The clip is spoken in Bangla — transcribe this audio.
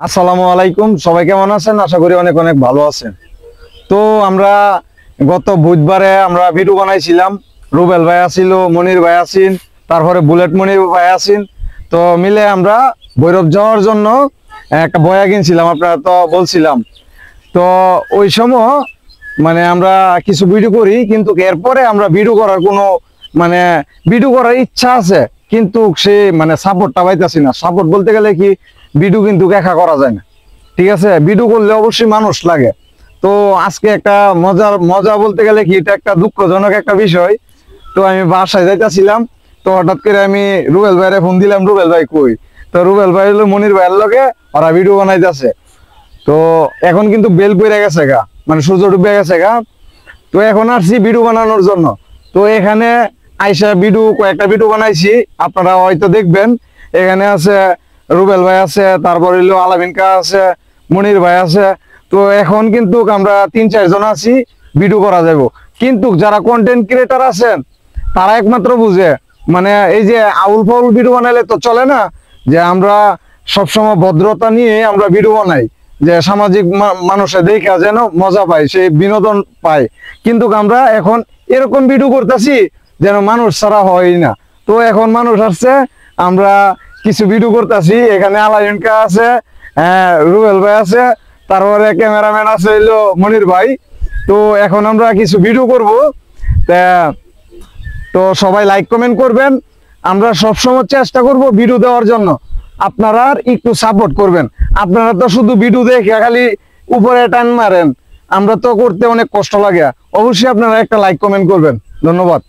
আসসালামু আলাইকুম, সবাই কেমন আছেন? আশা করি অনেক অনেক ভালো আছেন। তো আমরা গত বুধবারে আমরা ভিডিও বানাইছিলাম। রুবেল ভাই আসিল, মনির ভাই আসিন, তারপরে বুলেট মনির ভাই আসিন। তো মিলে আমরা ভৈরব যাওয়ার জন্য একটা বয়া কিনছিলাম, আপনারা তো বলছিলাম। তো ওই সময় আমরা কিছু ভিডিও করি, কিন্তু এরপরে আমরা ভিডিও করার কোনো মানে ভিডিও করার ইচ্ছা আছে, কিন্তু সে সাপোর্টটা পাইতেছি না। সাপোর্ট বলতে গেলে কি, ভিডিও কিন্তু একা করা যায় না, ঠিক আছে? ভিডিও করলে অবশ্যই মানুষ লাগে। তো আজকে একটা মজা বলতে গেলে কি, এটা একটা দুঃখজনক একটা বিষয়। তো আমি বাসায় যাইতেছিলাম, তো হঠাৎ করে আমি রুবেল ভাইরে ফোন দিলাম, রুবেল ভাই কই? তো রুবেল ভাই হলো মনির ভাইয়ের লগে ওরা ভিডিও বানাইতেছে। তো এখন কিন্তু বেল পড়ে গেছে গা, সূর্য ডুবে গেছে গা। তো এখন আসছি ভিডিও বানানোর জন্য। তো এখানে আইসা কয়েকটা ভিডিও বানাইছি, আপনারা হয়তো দেখবেন। এখানে আছে রুবেল ভাই আছে, তারপর হইলো আলামিনকা আছে, মনির ভাই আছে। তো এখন কিন্তু আমরা 3-4 জন আছি, ভিডিও করা যাব। কিন্তু যারা কন্টেন্ট ক্রিয়েটার আছেন তারা একমাত্র বুঝে, এই যে আউল ফাউল ভিডিও বানাইলে তো চলে না। যে আমরা সবসময় ভদ্রতা নিয়ে আমরা ভিডিও বানাই, যে সামাজিক মানুষের দেখা যেন মজা পায়, সেই বিনোদন পায়। কিন্তু আমরা এখন এরকম ভিডিও করতেছি যেন মানুষ ছাড়া হয় না। তো এখন মানুষ আসছে, আমরা কিছু ভিডিও করতেছি। এখানে আলাইনকা আছে, রুবেল ভাই আছে, তারপরে ক্যামেরাম্যান আছে হইলো মনির ভাই। তো এখন আমরা কিছু ভিডিও করব। তো সবাই লাইক কমেন্ট করবেন। আমরা সবসময় চেষ্টা করব ভিডিও দেওয়ার জন্য, আপনারা একটু সাপোর্ট করবেন। আপনারা তো শুধু ভিডিও দেখে খালি উপরে টান মারেন, আমরা তো করতে অনেক কষ্ট লাগে। অবশ্যই আপনারা একটা লাইক কমেন্ট করবেন। ধন্যবাদ।